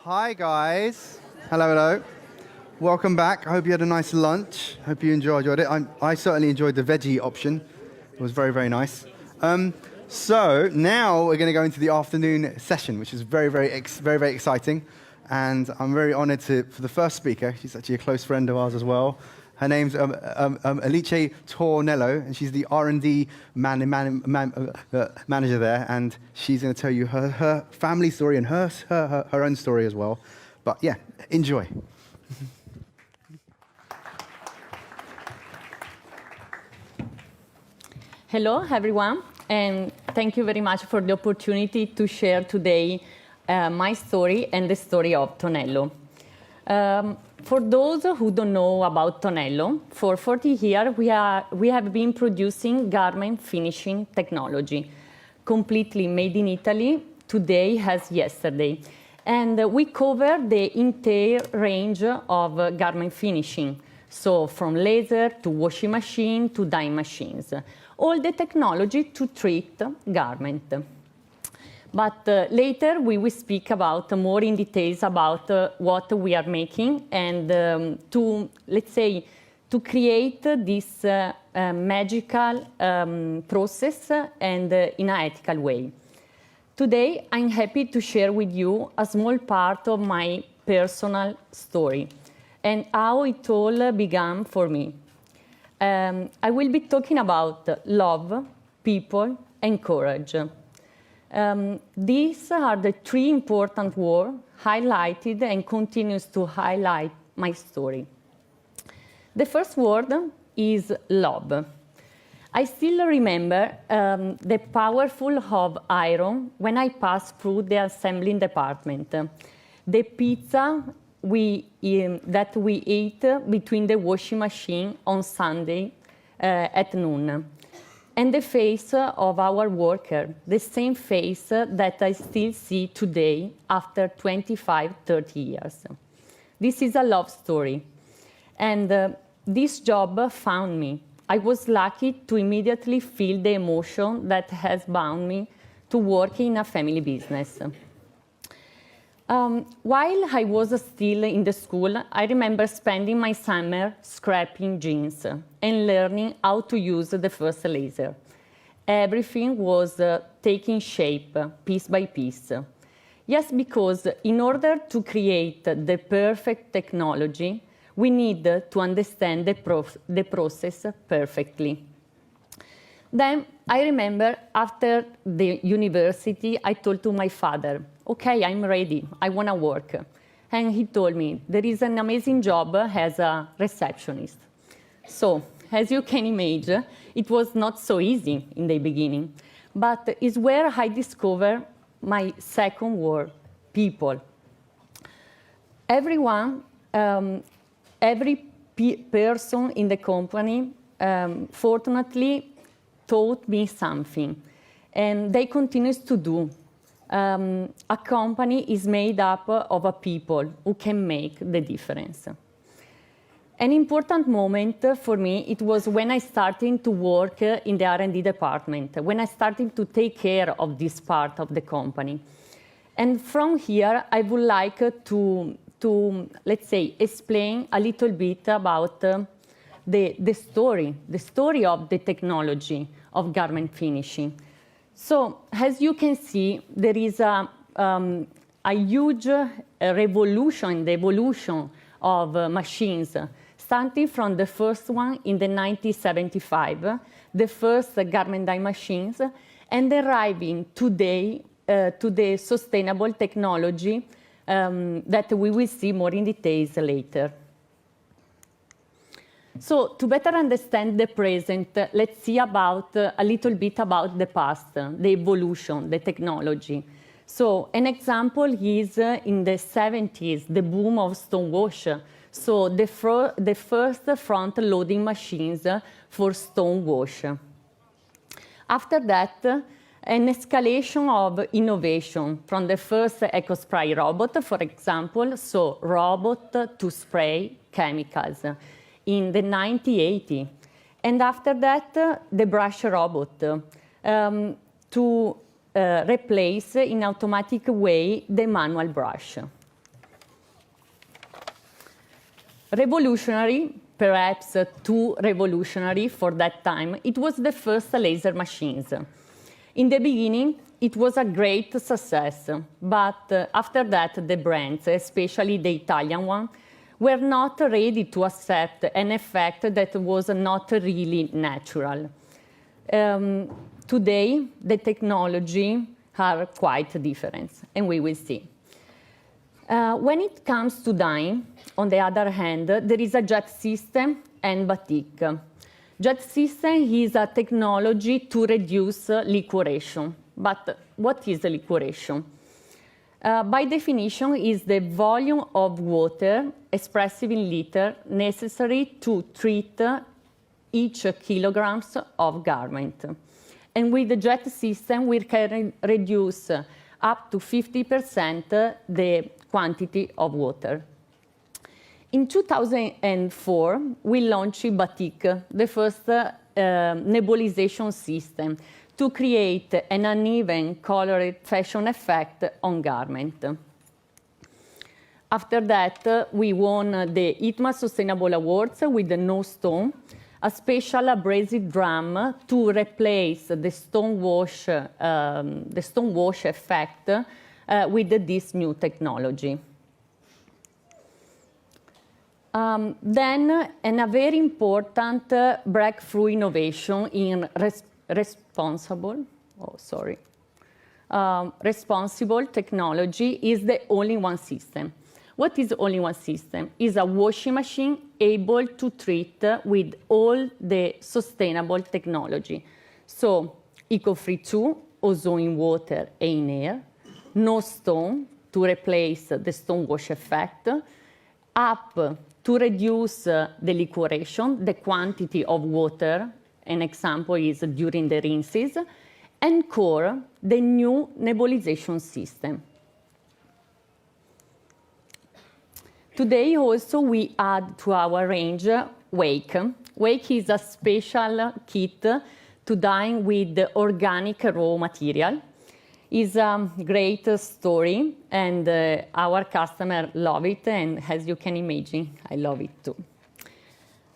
Hi, guys. Hello, hello. Welcome back. I hope you had a nice lunch. Hope you enjoyed it. I certainly enjoyed the veggie option. It was very, very nice. So now we're going to go into the afternoon session, which is very, very exciting. And I'm very honored for the first speaker. She's actually a close friend of ours as well. Her name's Alice Tonello, and she's the R&D manager there. And she's going to tell you her family story and her own story as well. But yeah, enjoy. Hello, everyone, and thank you very much for the opportunity to share today my story and the story of Tonello. For those who don't know about Tonello, for 40 years we have been producing garment finishing technology, completely made in Italy, today as yesterday. And we cover the entire range of garment finishing, so from laser to washing machine to dyeing machines. All the technology to treat garment. But later we will speak about more in details about what we are making and to, let's say, to create this magical process and in an ethical way. Today I'm happy to share with you a small part of my personal story and how it all began for me. I will be talking about love, people, and courage. These are the three important words highlighted and continues to highlight my story. The first word is love. I still remember the powerful of iron when I passed through the assembling department. The pizza that we ate between the washing machine on Sunday at noon. And the face of our worker, the same face that I still see today after 25, 30 years. This is a love story. And this job found me. I was lucky to immediately feel the emotion that has bound me to work in a family business. While I was still in the school, I remember spending my summer scraping jeans and learning how to use the first laser. Everything was taking shape, piece by piece. Yes, because in order to create the perfect technology, we need to understand the process perfectly. Then I remember after the university, I told to my father, okay, I'm ready, I want to work. And he told me, there is an amazing job as a receptionist. So, as you can imagine, it was not so easy in the beginning. But it's where I discovered my second word, people. Everyone, every person in the company, fortunately, taught me something, and they continue to do. A company is made up of a people who can make the difference. An important moment for me, it was when I started to work in the R&D department, when I started to take care of this part of the company. And from here, I would like to let's say, explain a little bit about the story of the technology of garment finishing. So, as you can see, there is a huge revolution in the evolution of machines, starting from the first one in the 1975, the first garment dye machines, and arriving today to the sustainable technology that we will see more in details later. So, to better understand the present, let's see about a little bit about the past, the evolution, the technology. So, an example is in the 70s, the boom of stone wash. So, the first front-loading machines for stone wash. After that, an escalation of innovation from the first EcoFREE robot, for example, so robot to spray chemicals in the 1980s. And after that, the brush robot to replace in automatic way the manual brush. Revolutionary, perhaps too revolutionary for that time, it was the first laser machines. In the beginning, it was a great success, but after that, the brands, especially the Italian one, were not ready to accept an effect that was not really natural. Today, the technology are quite different, and we will see. When it comes to dyeing, on the other hand, there is a jet system and batik. Jet system is a technology to reduce liquoration. But what is liquoration? By definition, is the volume of water expressed in liter necessary to treat each kilograms of garment. And with the jet system, we can reduce up to 50% the quantity of water. In 2004, we launched Batik, the first nebulization system, to create an uneven colored fashion effect on garment. After that, we won the ITMA Sustainable Awards with the No Stone, a special abrasive drum to replace the stone wash effect with this new technology. Then, a very important breakthrough innovation in responsible technology is the all-in-one system. What is all-in-one system? It's a washing machine able to treat with all the sustainable technology. So, ECOFREE 2, ozone in water and in air, no stone to replace the stone wash effect, up to reduce the liquoration, the quantity of water, an example is during the rinses, and core, the new nebulization system. Today also we add to our range Wake. Wake is a special kit to dye with organic raw material. It's a great story, and our customer love it, and as you can imagine, I love it too.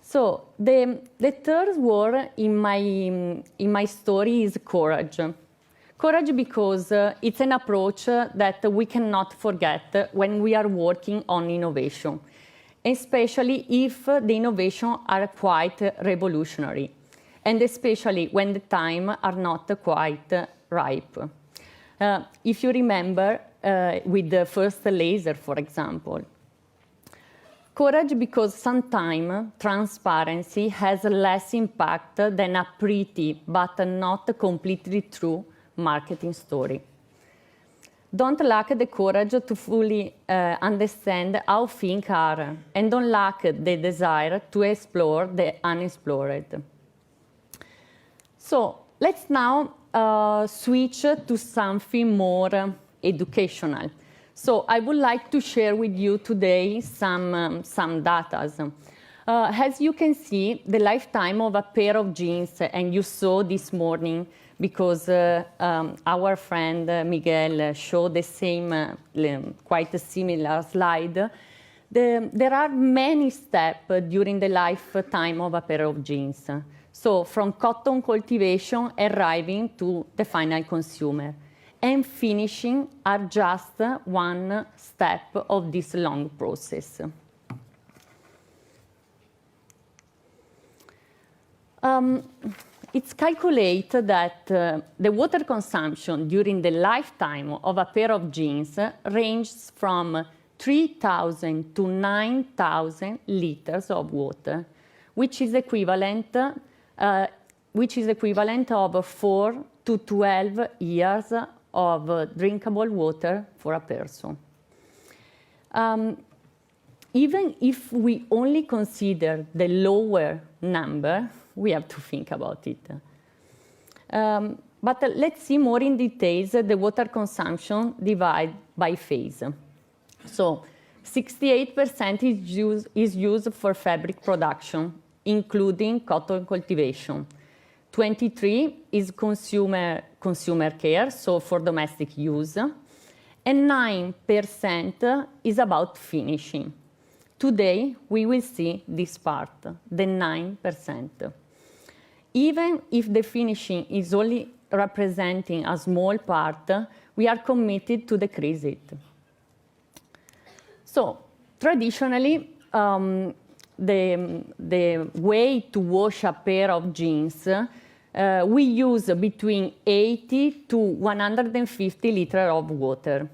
So the third word in my story is courage. Courage because it's an approach that we cannot forget when we are working on innovation, especially if the innovation are quite revolutionary, and especially when the time are not quite ripe. If you remember, with the first laser, for example. Courage because sometimes transparency has less impact than a pretty but not completely true marketing story. Don't lack the courage to fully understand how things are, and don't lack the desire to explore the unexplored. So let's now switch to something more educational. So I would like to share with you today some data. As you can see, the lifetime of a pair of jeans, and you saw this morning, because our friend Miguel showed the same, quite a similar slide, there are many steps during the lifetime of a pair of jeans. So from cotton cultivation arriving to the final consumer, and finishing are just one step of this long process. It's calculated that the water consumption during the lifetime of a pair of jeans ranges from 3,000 to 9,000 liters of water, which is equivalent of 4 to 12 years of drinkable water for a person. Even if we only consider the lower number, we have to think about it. But let's see more in details the water consumption divided by phase. So 68% is used for fabric production, including cotton cultivation. 23% is consumer care, so for domestic use. And 9% is about finishing. Today, we will see this part, the 9%. Even if the finishing is only representing a small part, we are committed to decrease it. So, traditionally, the way to wash a pair of jeans, we use between 80 to 150 liters of water.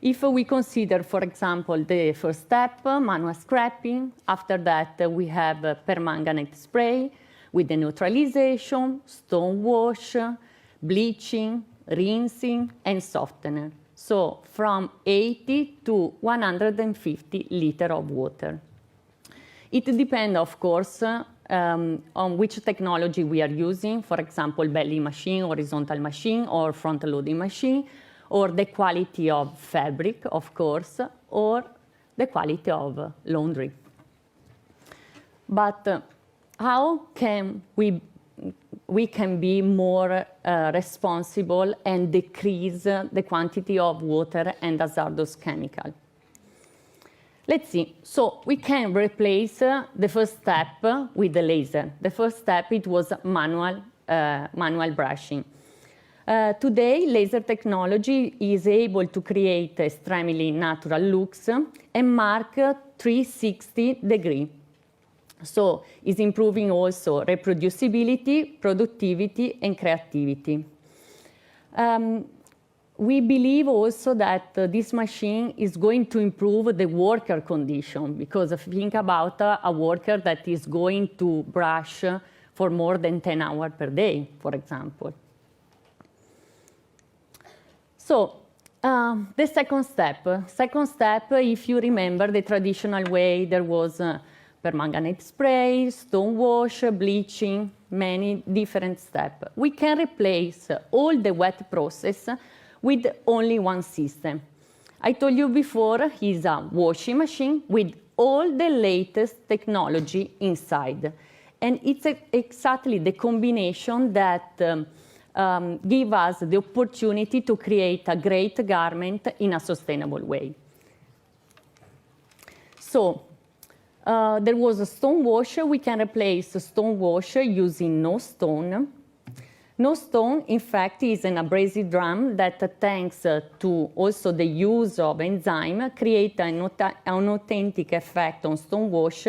If we consider, for example, the first step, manual scraping, after that we have permanganate spray with the neutralization, stone wash, bleaching, rinsing, and softener. So from 80 to 150 liters of water. It depends, of course, on which technology we are using, for example, belly machine, horizontal machine, or front-loading machine, or the quality of fabric, of course, or the quality of laundry. But how can we can be more responsible and decrease the quantity of water and hazardous chemical? Let's see. So we can replace the first step with the laser. The first step, it was manual brushing. Today, laser technology is able to create extremely natural looks and mark 360 degrees. So it's improving also reproducibility, productivity, and creativity. We believe also that this machine is going to improve the worker condition, because think about a worker that is going to brush for more than 10 hours per day, for example. So the second step, if you remember the traditional way, there was permanganate spray, stone wash, bleaching, many different steps. We can replace all the wet process with only one system. I told you before, it's a washing machine with all the latest technology inside. And it's exactly the combination that gives us the opportunity to create a great garment in a sustainable way. So, there was a stone wash. We can replace a stone wash using no stone. No stone, in fact, is an abrasive drum that, thanks to also the use of enzyme, create an authentic effect on stone wash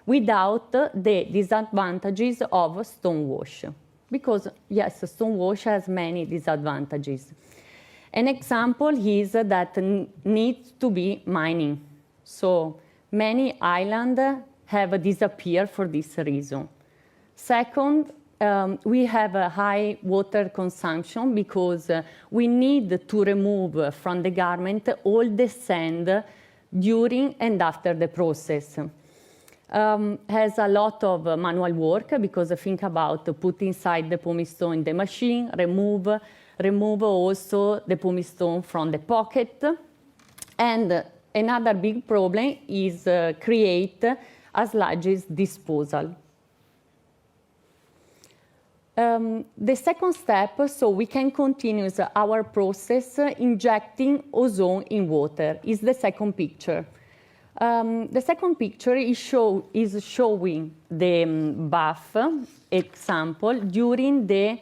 without the disadvantages of stone wash. Because, yes, stone wash has many disadvantages. An example is that needs to be mining. So many islands have disappeared for this reason. Second, we have a high water consumption because we need to remove from the garment all the sand during and after the process. Has a lot of manual work, because think about put inside the pumice stone in the machine, remove also the pumice stone from the pocket. And another big problem is create a sludges disposal. The second step, so we can continue our process injecting ozone in water, is the second picture. The second picture is showing the bath example during the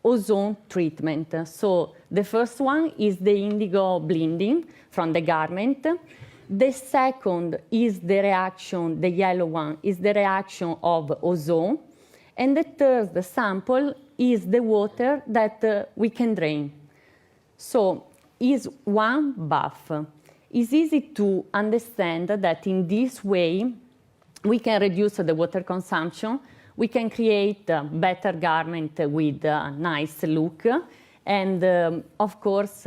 ozone treatment. So the first one is the indigo blending from the garment. The second is the reaction, the yellow one, is the reaction of ozone. And the third sample is the water that we can drain. So is one bath. It's easy to understand that in this way we can reduce the water consumption, we can create a better garment with a nice look, and of course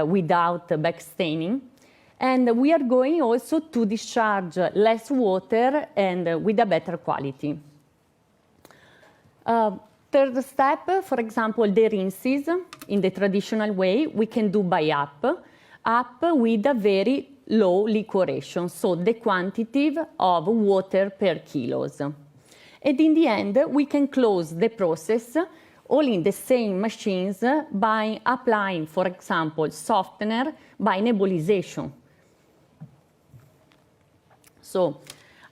without backstaining. And we are going also to discharge less water and with a better quality. Third step, for example, the rinses in the traditional way, we can do by up with a very low liquoration, so the quantity of water per kilos. And in the end, we can close the process all in the same machines by applying, for example, softener by nebulization. So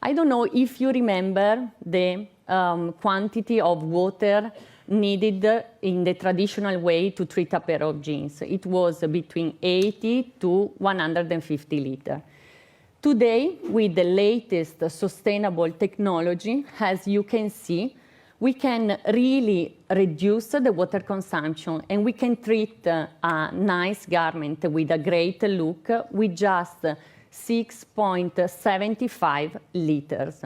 I don't know if you remember the quantity of water needed in the traditional way to treat a pair of jeans. It was between 80 to 150 liters. Today, with the latest sustainable technology, as you can see, we can really reduce the water consumption, and we can treat a nice garment with a great look with just 6.75 liters.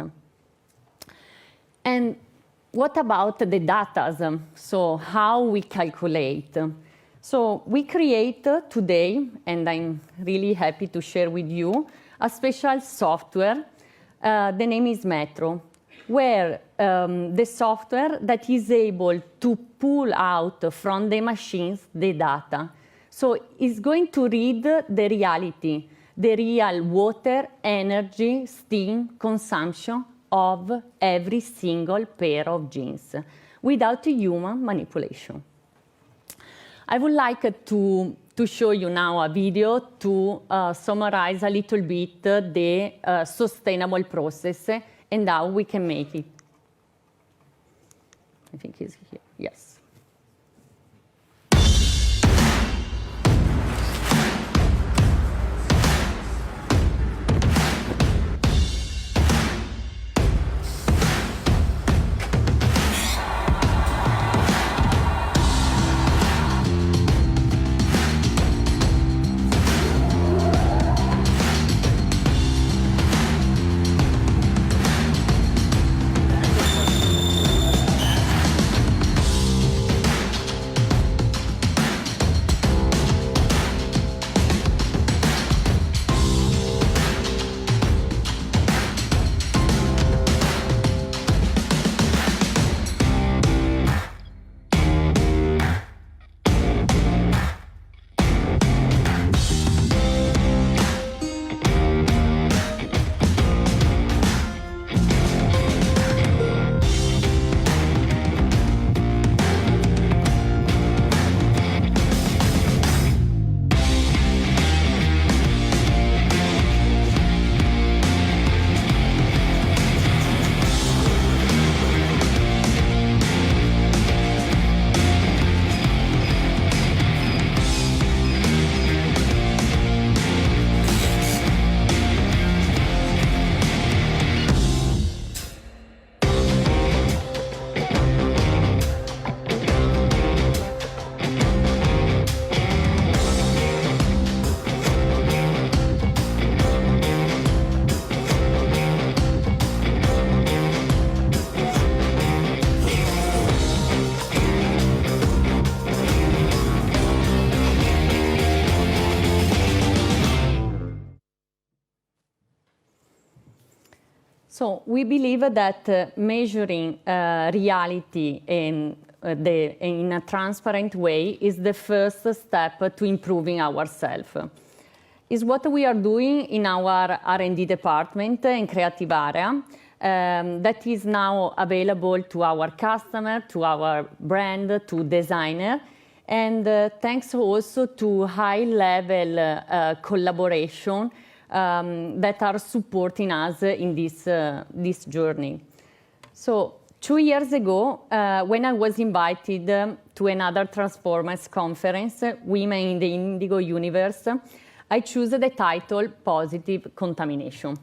And what about the data? So how we calculate? So we create today, and I'm really happy to share with you, a special software. The name is Metro, where the software that is able to pull out from the machines the data. So it's going to read the reality, the real water, energy, steam consumption of every single pair of jeans without human manipulation. I would like to show you now a video to summarize a little bit the sustainable process and how we can make it. I think he's here, yes. So we believe that measuring reality in a transparent way is the first step to improving ourselves. Is what we are doing in our R&D department and creative area that is now available to our customer, to our brand, to designer, and thanks also to high-level collaboration that are supporting us in this journey. So 2 years ago, when I was invited to another Transformers conference, Women in the Indigo Universe, I chose the title Positive Contamination.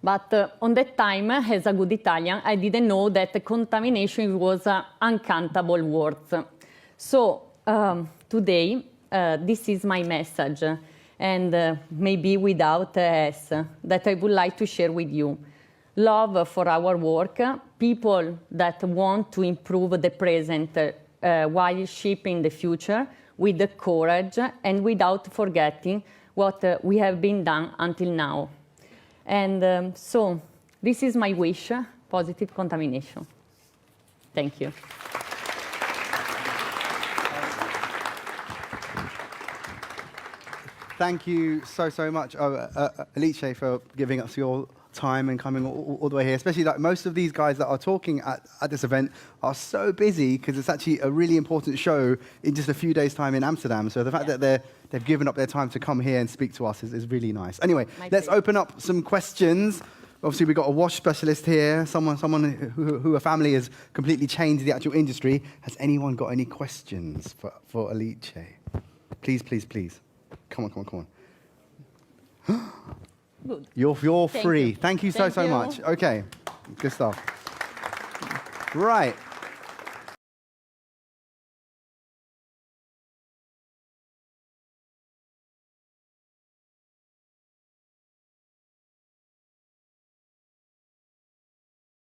But on that time, as a good Italian, I didn't know that contamination was an uncountable word. So today, this is my message, and maybe without S, that I would like to share with you. Love for our work, people that want to improve the present while shaping the future with the courage and without forgetting what we have been done until now. And so this is my wish, positive contamination. Thank you. Thank you so much, Alice, for giving us your time and coming all the way here, especially like most of these guys that are talking at this event are so busy because it's actually a really important show in just a few days' time in Amsterdam. So the fact that they've given up their time to come here and speak to us is really nice. Anyway, let's open up some questions. Obviously, we've got a wash specialist here, someone who a family has completely changed the actual industry. Has anyone got any questions for Alice? Please, please, please. Come on. Good. You're free. Thank you so Thank you. much. Okay, good stuff. Right.